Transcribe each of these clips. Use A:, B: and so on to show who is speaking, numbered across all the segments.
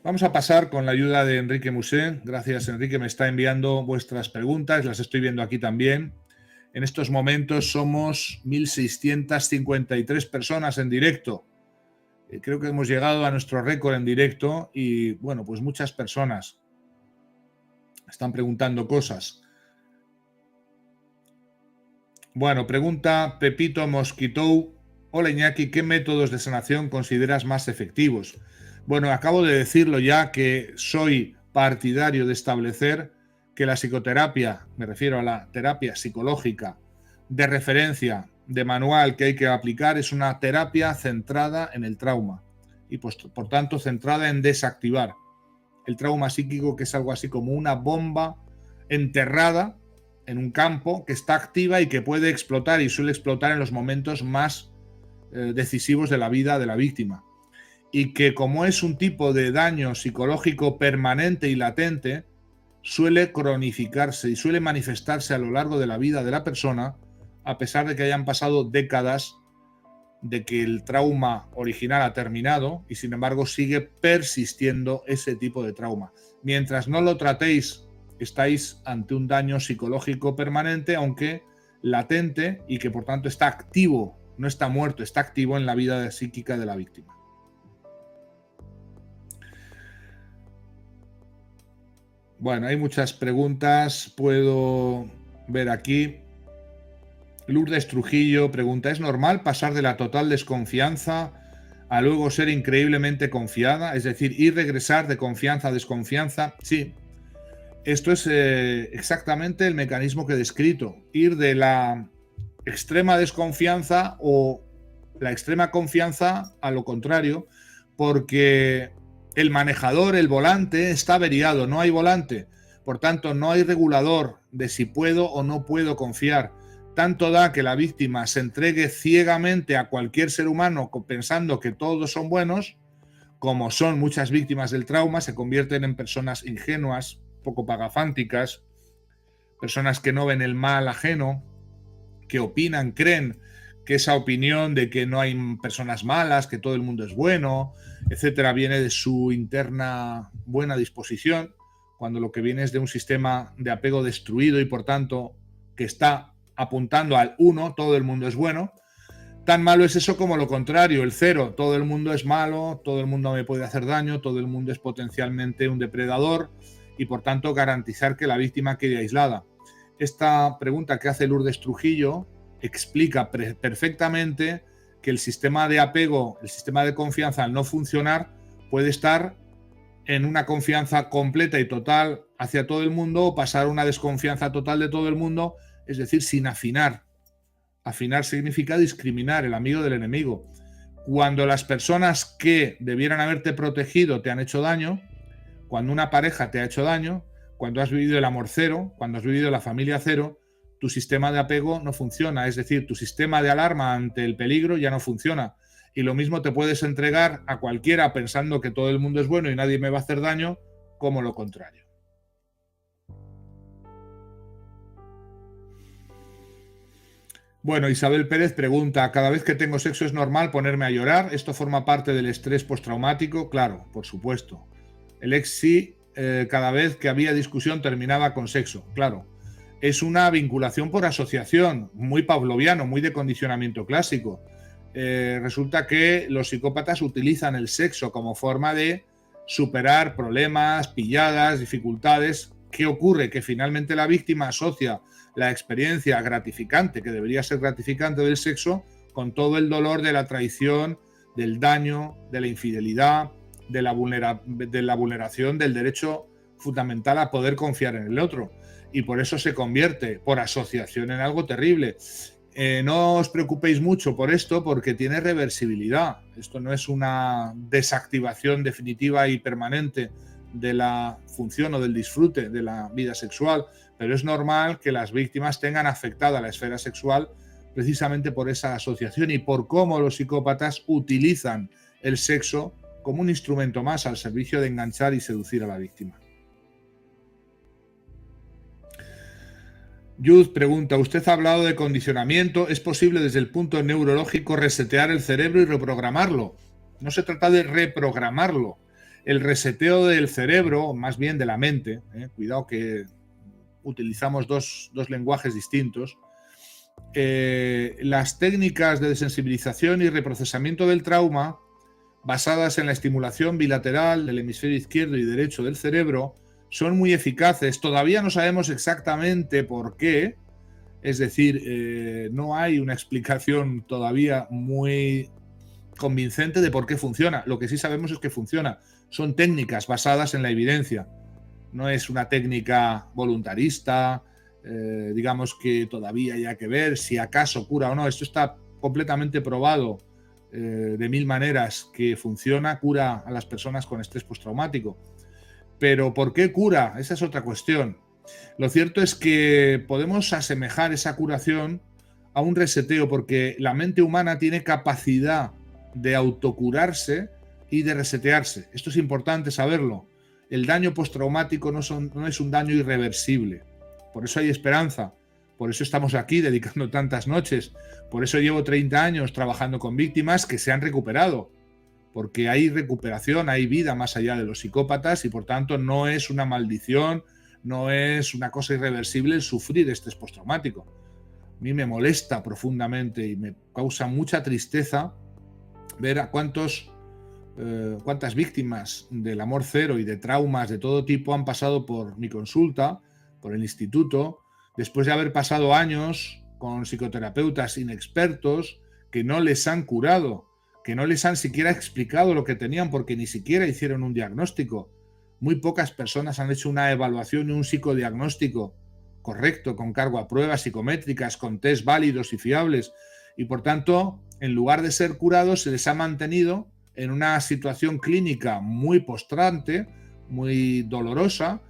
A: Vamos a pasar con la ayuda de Enrique Musé. Gracias, Enrique, me está enviando vuestras preguntas, las estoy viendo aquí también. En estos momentos somos 1.653 personas en directo. Creo que hemos llegado a nuestro récord en directo y, bueno, pues muchas personas están preguntando cosas. Bueno, pregunta Pepito Mosquitou. Hola Iñaki, ¿qué métodos de sanación consideras más efectivos? Bueno, acabo de decirlo ya que soy partidario de establecer que la psicoterapia, me refiero a la terapia psicológica de referencia, de manual que hay que aplicar, es una terapia centrada en el trauma y pues, por tanto centrada en desactivar el trauma psíquico, que es algo así como una bomba enterrada en un campo que está activa y que puede explotar y suele explotar en los momentos más decisivos de la vida de la víctima. Y que como es un tipo de daño psicológico permanente y latente, suele cronificarse y suele manifestarse a lo largo de la vida de la persona, a pesar de que hayan pasado décadas de que el trauma original ha terminado y sin embargo sigue persistiendo ese tipo de trauma. Mientras no lo tratéis, estáis ante un daño psicológico permanente, aunque latente, y que por tanto está activo, no está muerto, está activo en la vida psíquica de la víctima. Bueno, hay muchas preguntas, puedo ver aquí. Lourdes Trujillo pregunta, ¿es normal pasar de la total desconfianza a luego ser increíblemente confiada? Es decir, ir regresar de confianza a desconfianza. Sí, esto es exactamente el mecanismo que he descrito. Ir de la extrema desconfianza o la extrema confianza a lo contrario, porque el manejador, el volante, está averiado, no hay volante. Por tanto, no hay regulador de si puedo o no puedo confiar. Tanto da que la víctima se entregue ciegamente a cualquier ser humano pensando que todos son buenos, como son muchas víctimas del trauma, se convierten en personas ingenuas, poco pagafánticas, personas que no ven el mal ajeno, que opinan, creen que esa opinión de que no hay personas malas, que todo el mundo es bueno, etcétera, viene de su interna buena disposición, cuando lo que viene es de un sistema de apego destruido y por tanto que está apuntando al 1, todo el mundo es bueno. Tan malo es eso como lo contrario, el 0, todo el mundo es malo, todo el mundo me puede hacer daño, todo el mundo es potencialmente un depredador y por tanto garantizar que la víctima quede aislada. Esta pregunta que hace Lourdes Trujillo explica perfectamente que el sistema de apego, el sistema de confianza al no funcionar puede estar en una confianza completa y total hacia todo el mundo o pasar a una desconfianza total de todo el mundo, es decir, sin afinar. Afinar significa discriminar, el amigo del enemigo. Cuando las personas que debieran haberte protegido te han hecho daño, cuando una pareja te ha hecho daño, cuando has vivido el amor cero, cuando has vivido la familia cero, tu sistema de apego no funciona, es decir, tu sistema de alarma ante el peligro ya no funciona. Y lo mismo te puedes entregar a cualquiera pensando que todo el mundo es bueno y nadie me va a hacer daño, como lo contrario. Bueno, Isabel Pérez pregunta, ¿cada vez que tengo sexo es normal ponerme a llorar? ¿Esto forma parte del estrés postraumático? Claro, por supuesto. El ex sí, cada vez que había discusión terminaba con sexo, claro. Es una vinculación por asociación, muy pavloviano, muy de condicionamiento clásico. Resulta que los psicópatas utilizan el sexo como forma de superar problemas, pilladas, dificultades. ¿Qué ocurre? Que finalmente la víctima asocia la experiencia gratificante, que debería ser gratificante del sexo, con todo el dolor de la traición, del daño, de la infidelidad, de la vulneración del derecho fundamental a poder confiar en el otro. Y por eso se convierte, por asociación, en algo terrible. No os preocupéis mucho por esto porque tiene reversibilidad. Esto no es una desactivación definitiva y permanente de la función o del disfrute de la vida sexual, pero es normal que las víctimas tengan afectada la esfera sexual precisamente por esa asociación y por cómo los psicópatas utilizan el sexo como un instrumento más al servicio de enganchar y seducir a la víctima. Yud pregunta, usted ha hablado de condicionamiento, ¿es posible desde el punto neurológico resetear el cerebro y reprogramarlo? No se trata de reprogramarlo, el reseteo del cerebro, más bien de la mente, cuidado que utilizamos dos lenguajes distintos, las técnicas de desensibilización y reprocesamiento del trauma, basadas en la estimulación bilateral del hemisferio izquierdo y derecho del cerebro, son muy eficaces. Todavía no sabemos exactamente por qué, es decir, no hay una explicación todavía muy convincente de por qué funciona. Lo que sí sabemos es que funciona. Son técnicas basadas en la evidencia. No es una técnica voluntarista, digamos que todavía hay que ver si acaso cura o no. Esto está completamente probado de mil maneras que funciona, cura a las personas con estrés postraumático. Pero ¿por qué cura? Esa es otra cuestión. Lo cierto es que podemos asemejar esa curación a un reseteo, porque la mente humana tiene capacidad de autocurarse y de resetearse. Esto es importante saberlo. El daño postraumático no es un daño irreversible. Por eso hay esperanza. Por eso estamos aquí dedicando tantas noches. Por eso llevo 30 años trabajando con víctimas que se han recuperado. Porque hay recuperación, hay vida más allá de los psicópatas y por tanto no es una maldición, no es una cosa irreversible el sufrir estrés postraumático. A mí me molesta profundamente y me causa mucha tristeza ver a cuántas víctimas del amor cero y de traumas de todo tipo han pasado por mi consulta, por el instituto, después de haber pasado años con psicoterapeutas inexpertos que no les han curado, que no les han siquiera explicado lo que tenían porque ni siquiera hicieron un diagnóstico. Muy pocas personas han hecho una evaluación y un psicodiagnóstico correcto, con cargo a pruebas psicométricas, con test válidos y fiables. Y por tanto, en lugar de ser curados, se les ha mantenido en una situación clínica muy postrante, muy dolorosa.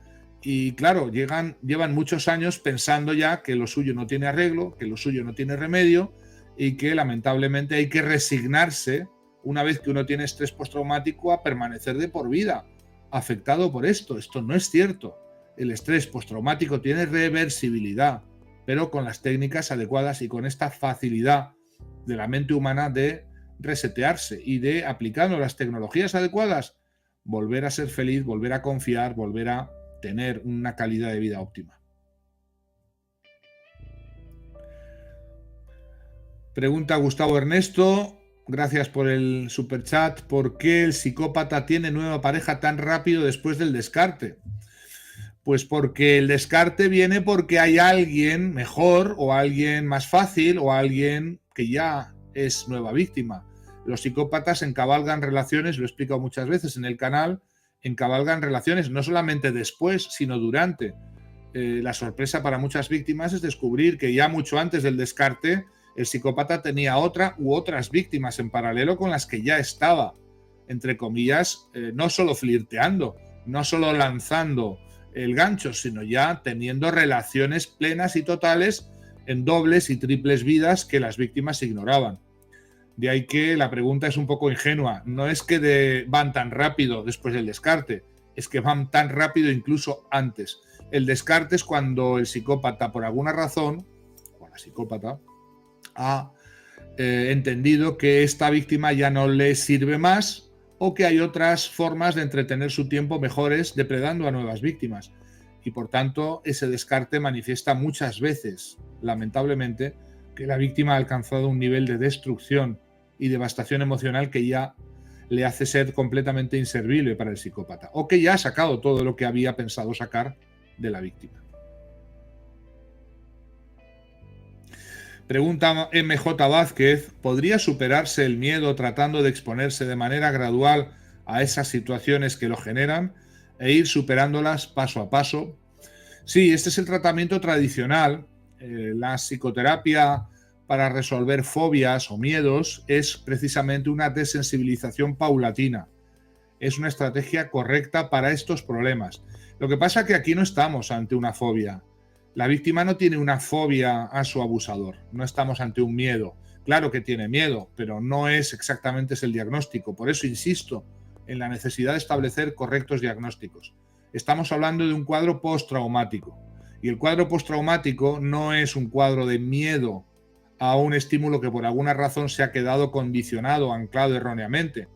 A: Y claro, llevan muchos años pensando ya que lo suyo no tiene arreglo, que lo suyo no tiene remedio y que lamentablemente hay que resignarse, una vez que uno tiene estrés postraumático, a permanecer de por vida afectado por esto. Esto no es cierto. El estrés postraumático tiene reversibilidad, pero con las técnicas adecuadas y con esta facilidad de la mente humana de resetearse y de, aplicando las tecnologías adecuadas, volver a ser feliz, volver a confiar, volver a tener una calidad de vida óptima. Pregunta Gustavo Ernesto, gracias por el superchat. ¿Por qué el psicópata tiene nueva pareja tan rápido después del descarte? Pues porque el descarte viene porque hay alguien mejor o alguien más fácil o alguien que ya es nueva víctima. Los psicópatas encabalgan relaciones, lo he explicado muchas veces en el canal, encabalgan relaciones no solamente después, sino durante. La sorpresa para muchas víctimas es descubrir que ya mucho antes del descarte el psicópata tenía otra u otras víctimas en paralelo con las que ya estaba, entre comillas, no solo flirteando, no solo lanzando el gancho, sino ya teniendo relaciones plenas y totales en dobles y triples vidas que las víctimas ignoraban. De ahí que la pregunta es un poco ingenua. No es que van tan rápido después del descarte, es que van tan rápido incluso antes. El descarte es cuando el psicópata, por alguna razón, o la psicópata, ha entendido que esta víctima ya no le sirve más o que hay otras formas de entretener su tiempo mejores depredando a nuevas víctimas. Y por tanto, ese descarte manifiesta muchas veces, lamentablemente, que la víctima ha alcanzado un nivel de destrucción y devastación emocional que ya le hace ser completamente inservible para el psicópata, o que ya ha sacado todo lo que había pensado sacar de la víctima. Pregunta MJ Vázquez, ¿podría superarse el miedo tratando de exponerse de manera gradual a esas situaciones que lo generan e ir superándolas paso a paso? Sí, este es el tratamiento tradicional. La psicoterapia para resolver fobias o miedos es precisamente una desensibilización paulatina. Es una estrategia correcta para estos problemas. Lo que pasa es que aquí no estamos ante una fobia. La víctima no tiene una fobia a su abusador, no estamos ante un miedo. Claro que tiene miedo, pero no es exactamente el diagnóstico. Por eso insisto en la necesidad de establecer correctos diagnósticos. Estamos hablando de un cuadro postraumático. Y el cuadro postraumático no es un cuadro de miedo a un estímulo que por alguna razón se ha quedado condicionado, anclado erróneamente.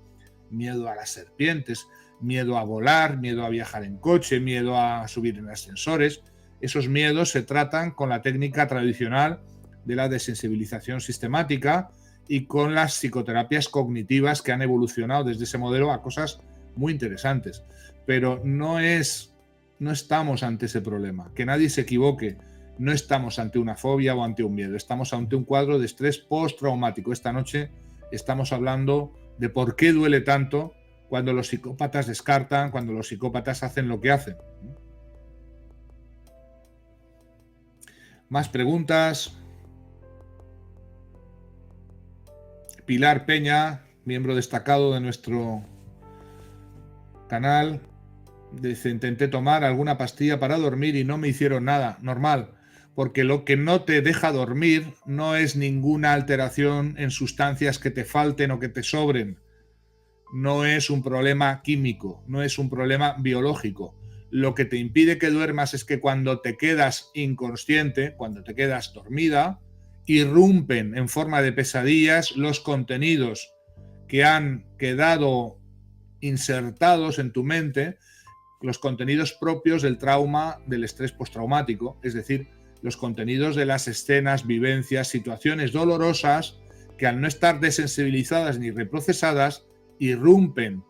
A: miedo a las serpientes, miedo a volar, miedo a viajar en coche, miedo a subir en ascensores. Esos miedos se tratan con la técnica tradicional de la desensibilización sistemática y con las psicoterapias cognitivas que han evolucionado desde ese modelo a cosas muy interesantes. Pero no estamos ante ese problema. Que nadie se equivoque. No estamos ante una fobia o ante un miedo. Estamos ante un cuadro de estrés postraumático. Esta noche estamos hablando de por qué duele tanto cuando los psicópatas descartan, cuando los psicópatas hacen lo que hacen. Más preguntas. Pilar Peña, miembro destacado de nuestro canal, dice: intenté tomar alguna pastilla para dormir y no me hicieron nada. Normal, porque lo que no te deja dormir no es ninguna alteración en sustancias que te falten o que te sobren. No es un problema químico, no es un problema biológico. Lo que te impide que duermas es que cuando te quedas inconsciente, cuando te quedas dormida, irrumpen en forma de pesadillas los contenidos que han quedado insertados en tu mente, los contenidos propios del trauma, del estrés postraumático, es decir, los contenidos de las escenas, vivencias, situaciones dolorosas que al no estar desensibilizadas ni reprocesadas, irrumpen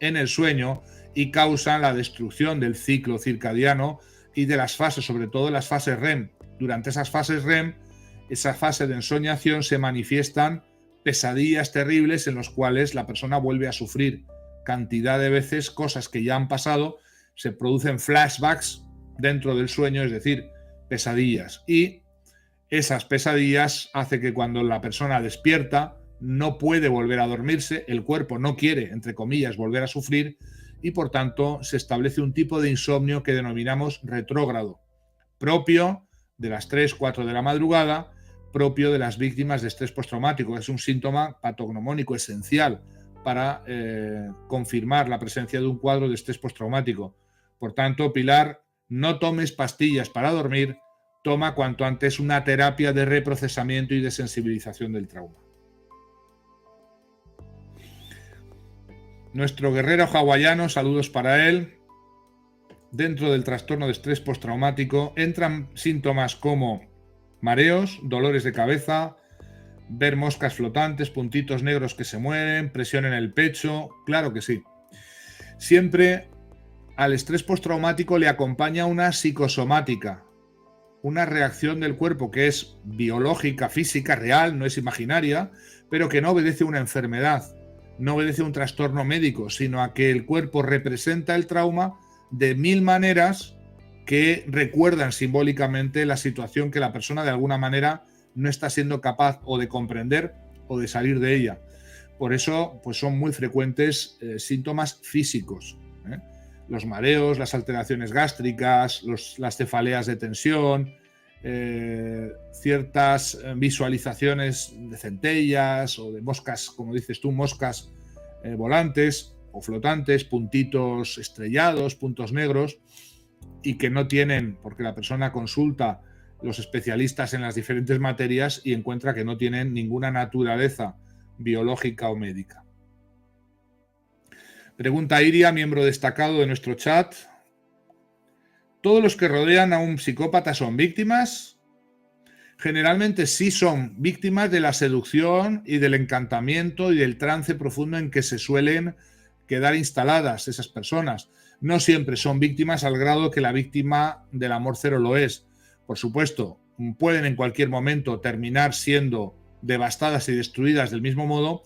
A: en el sueño y causan la destrucción del ciclo circadiano y de las fases, sobre todo las fases REM. Durante esas fases REM, esa fase de ensoñación, se manifiestan pesadillas terribles en las cuales la persona vuelve a sufrir cantidad de veces cosas que ya han pasado, se producen flashbacks dentro del sueño, es decir, pesadillas. Y esas pesadillas hacen que cuando la persona despierta no puede volver a dormirse, el cuerpo no quiere, entre comillas, volver a sufrir y por tanto se establece un tipo de insomnio que denominamos retrógrado, propio de las 3, 4 de la madrugada, propio de las víctimas de estrés postraumático. Es un síntoma patognomónico esencial para confirmar la presencia de un cuadro de estrés postraumático. Por tanto, Pilar, no tomes pastillas para dormir, toma cuanto antes una terapia de reprocesamiento y de sensibilización del trauma. Nuestro guerrero hawaiano, saludos para él. Dentro del trastorno de estrés postraumático entran síntomas como mareos, dolores de cabeza, ver moscas flotantes, puntitos negros que se mueven, presión en el pecho. Claro que sí. Siempre al estrés postraumático le acompaña una psicosomática, una reacción del cuerpo que es biológica, física, real, no es imaginaria, pero que no obedece a una enfermedad, no obedece a un trastorno médico, sino a que el cuerpo representa el trauma de mil maneras que recuerdan simbólicamente la situación que la persona de alguna manera no está siendo capaz o de comprender o de salir de ella. Por eso, pues son muy frecuentes síntomas físicos, los mareos, las alteraciones gástricas, las cefaleas de tensión, ciertas visualizaciones de centellas o de moscas, como dices tú, moscas volantes o flotantes, puntitos estrellados, puntos negros, y que no tienen, porque la persona consulta los especialistas en las diferentes materias y encuentra que no tienen ninguna naturaleza biológica o médica. Pregunta Iria, miembro destacado de nuestro chat: ¿todos los que rodean a un psicópata son víctimas? Generalmente sí son víctimas de la seducción y del encantamiento y del trance profundo en que se suelen quedar instaladas esas personas. No siempre son víctimas al grado que la víctima del amor cero lo es. Por supuesto, pueden en cualquier momento terminar siendo devastadas y destruidas del mismo modo,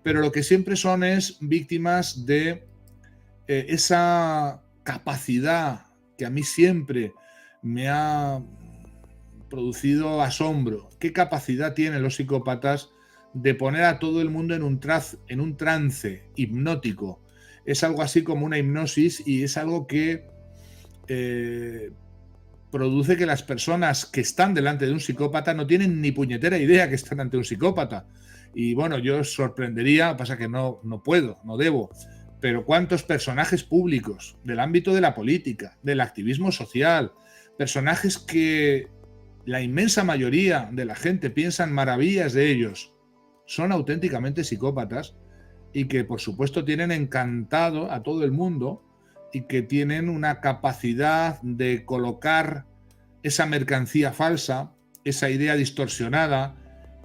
A: pero lo que siempre son es víctimas de esa capacidad que a mí siempre me ha producido asombro. ¿Qué capacidad tienen los psicópatas de poner a todo el mundo en un trance hipnótico? Es algo así como una hipnosis y es algo que produce que las personas que están delante de un psicópata no tienen ni puñetera idea que están ante un psicópata. Y bueno, yo os sorprendería, pasa que no puedo, no debo, pero cuántos personajes públicos del ámbito de la política, del activismo social, personajes que la inmensa mayoría de la gente piensan maravillas de ellos, son auténticamente psicópatas, y que por supuesto tienen encantado a todo el mundo y que tienen una capacidad de colocar esa mercancía falsa, esa idea distorsionada,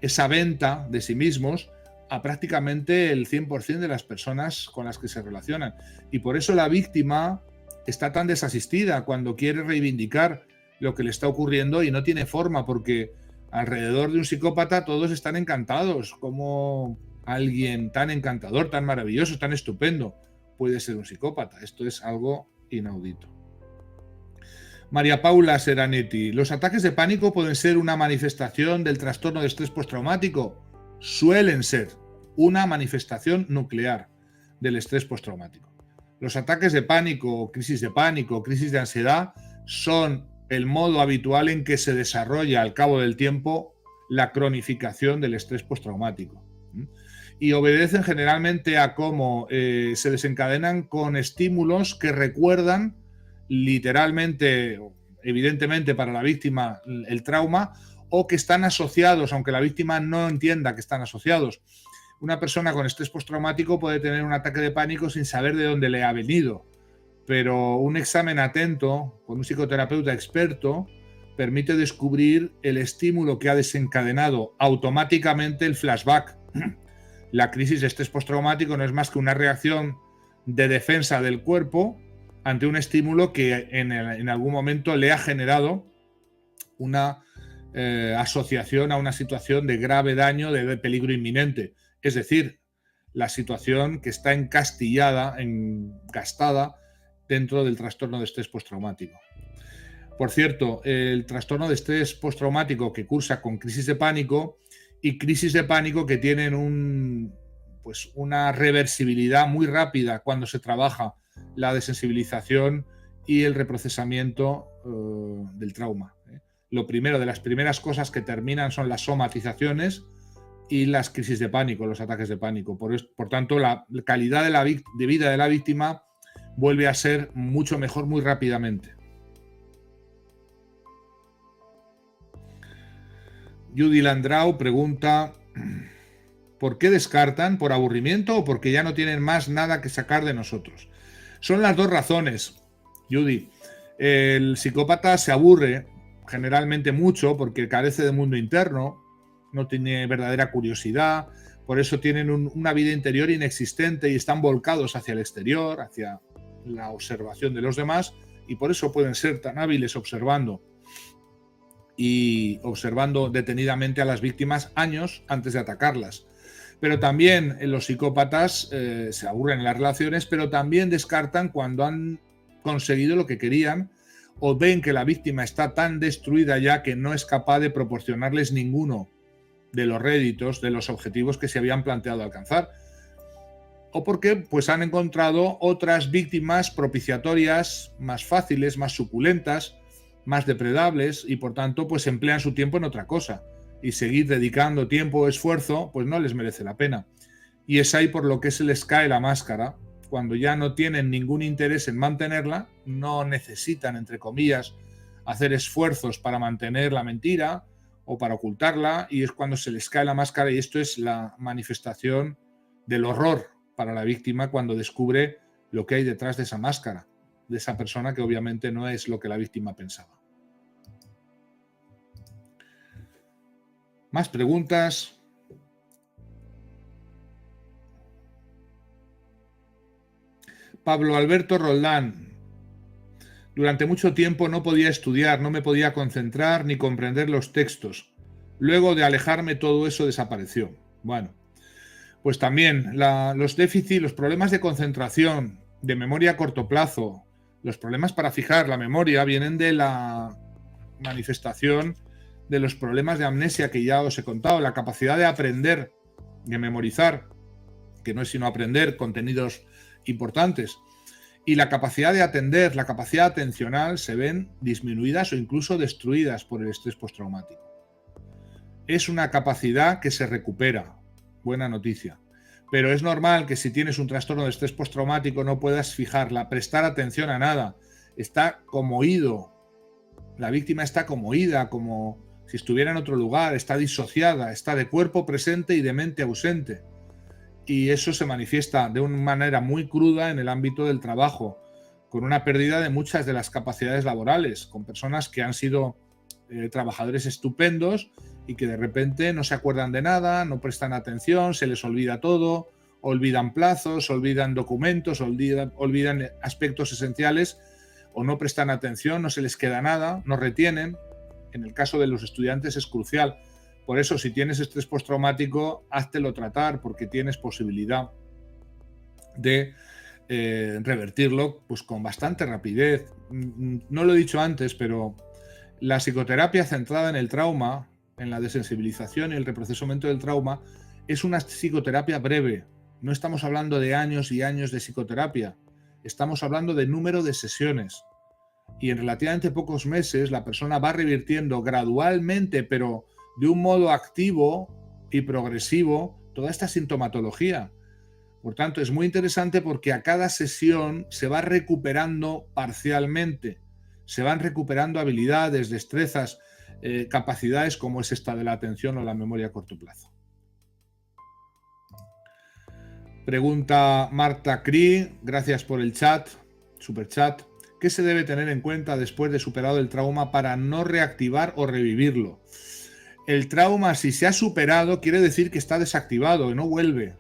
A: esa venta de sí mismos a prácticamente el 100% de las personas con las que se relacionan. Y por eso la víctima está tan desasistida cuando quiere reivindicar lo que le está ocurriendo y no tiene forma, porque alrededor de un psicópata todos están encantados. Como alguien tan encantador, tan maravilloso, tan estupendo puede ser un psicópata? Esto es algo inaudito. María Paula Seranetti, ¿los ataques de pánico pueden ser una manifestación del trastorno de estrés postraumático? Suelen ser una manifestación nuclear del estrés postraumático. Los ataques de pánico, crisis de ansiedad son el modo habitual en que se desarrolla al cabo del tiempo la cronificación del estrés postraumático. Y obedecen generalmente a cómo se desencadenan con estímulos que recuerdan literalmente, evidentemente para la víctima, el trauma, o que están asociados, aunque la víctima no entienda que están asociados. Una persona con estrés postraumático puede tener un ataque de pánico sin saber de dónde le ha venido, pero un examen atento con un psicoterapeuta experto permite descubrir el estímulo que ha desencadenado automáticamente el flashback. La crisis de estrés postraumático no es más que una reacción de defensa del cuerpo ante un estímulo que en algún momento le ha generado una asociación a una situación de grave daño, de peligro inminente. Es decir, la situación que está encastillada, engastada dentro del trastorno de estrés postraumático. Por cierto, el trastorno de estrés postraumático que cursa con crisis de pánico y crisis de pánico que tienen una reversibilidad muy rápida cuando se trabaja la desensibilización y el reprocesamiento del trauma. Lo primero, de las primeras cosas que terminan son las somatizaciones y las crisis de pánico, los ataques de pánico. Por tanto, la calidad de vida de la víctima vuelve a ser mucho mejor muy rápidamente. Judy Landrau pregunta: ¿por qué descartan? ¿Por aburrimiento o porque ya no tienen más nada que sacar de nosotros? Son las dos razones, Judy. El psicópata se aburre generalmente mucho porque carece de mundo interno, no tiene verdadera curiosidad, por eso tienen una vida interior inexistente y están volcados hacia el exterior, hacia la observación de los demás, y por eso pueden ser tan hábiles observando detenidamente a las víctimas años antes de atacarlas. Pero también los psicópatas se aburren en las relaciones, pero también descartan cuando han conseguido lo que querían o ven que la víctima está tan destruida ya que no es capaz de proporcionarles ninguno de los réditos, de los objetivos que se habían planteado alcanzar. O porque han encontrado otras víctimas propiciatorias más fáciles, más suculentas, más depredables, y por tanto emplean su tiempo en otra cosa, y seguir dedicando tiempo o esfuerzo no les merece la pena. Y es ahí por lo que se les cae la máscara. Cuando ya no tienen ningún interés en mantenerla, no necesitan, entre comillas, hacer esfuerzos para mantener la mentira o para ocultarla, y es cuando se les cae la máscara, y esto es la manifestación del horror para la víctima cuando descubre lo que hay detrás de esa máscara, de esa persona que obviamente no es lo que la víctima pensaba. Más preguntas. Pablo Alberto Roldán: durante mucho tiempo no podía estudiar, no me podía concentrar ni comprender los textos. Luego de alejarme todo eso desapareció. Bueno, pues también los déficits, los problemas de concentración, de memoria a corto plazo, los problemas para fijar la memoria vienen de la manifestación de los problemas de amnesia que ya os he contado, la capacidad de aprender, de memorizar, que no es sino aprender contenidos importantes, y la capacidad de atender, la capacidad atencional, se ven disminuidas o incluso destruidas por el estrés postraumático. Es una capacidad que se recupera, buena noticia, pero es normal que si tienes un trastorno de estrés postraumático no puedas fijarla, prestar atención a nada, está como oído, la víctima está como oída, como si estuviera en otro lugar, está disociada, está de cuerpo presente y de mente ausente. y eso se manifiesta de una manera muy cruda en el ámbito del trabajo, con una pérdida de muchas de las capacidades laborales, con personas que han sido trabajadores estupendos y que de repente no se acuerdan de nada, no prestan atención, se les olvida todo, olvidan plazos, olvidan documentos, olvidan aspectos esenciales o no prestan atención, no se les queda nada, no retienen. En el caso de los estudiantes es crucial. Por eso, si tienes estrés postraumático, háztelo tratar, porque tienes posibilidad de revertirlo pues con bastante rapidez. No lo he dicho antes, pero la psicoterapia centrada en el trauma, en la desensibilización y el reprocesamiento del trauma, es una psicoterapia breve. No estamos hablando de años y años de psicoterapia. Estamos hablando de número de sesiones. Y en relativamente pocos meses la persona va revirtiendo gradualmente, pero de un modo activo y progresivo, toda esta sintomatología. Por tanto, es muy interesante porque a cada sesión se va recuperando parcialmente. Se van recuperando habilidades, destrezas, capacidades como es esta de la atención o la memoria a corto plazo. Pregunta Marta Cri, gracias por el chat, super chat. ¿Qué se debe tener en cuenta después de superado el trauma para no reactivar o revivirlo? El trauma, si se ha superado, quiere decir que está desactivado y no vuelve.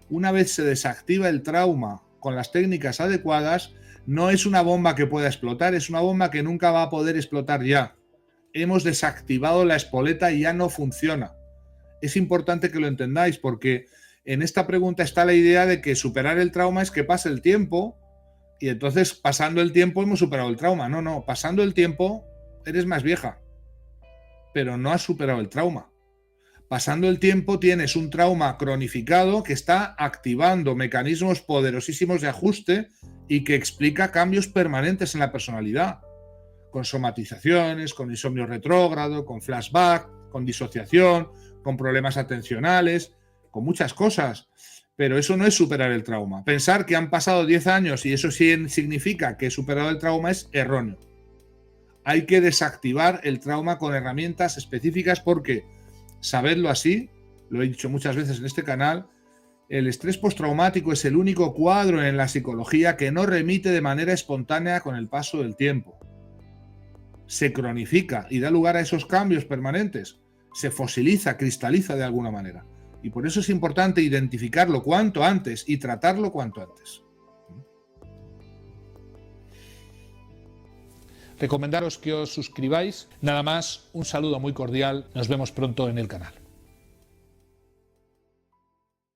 A: Una vez se desactiva el trauma con las técnicas adecuadas, no es una bomba que pueda explotar, es una bomba que nunca va a poder explotar ya. Hemos desactivado la espoleta y ya no funciona. Es importante que lo entendáis porque en esta pregunta está la idea de que superar el trauma es que pase el tiempo y entonces pasando el tiempo hemos superado el trauma. No, pasando el tiempo eres más vieja, pero no has superado el trauma. Pasando el tiempo tienes un trauma cronificado que está activando mecanismos poderosísimos de ajuste y que explica cambios permanentes en la personalidad, con somatizaciones, con insomnio retrógrado, con flashback, con disociación, con problemas atencionales, con muchas cosas. Pero eso no es superar el trauma. Pensar que han pasado 10 años y eso sí significa que he superado el trauma es erróneo. Hay que desactivar el trauma con herramientas específicas porque, sabedlo así, lo he dicho muchas veces en este canal, el estrés postraumático es el único cuadro en la psicología que no remite de manera espontánea con el paso del tiempo. Se cronifica y da lugar a esos cambios permanentes. Se fosiliza, cristaliza de alguna manera. Y por eso es importante identificarlo cuanto antes y tratarlo cuanto antes. Recomendaros que os suscribáis. Nada más, un saludo muy cordial. Nos vemos pronto en el canal.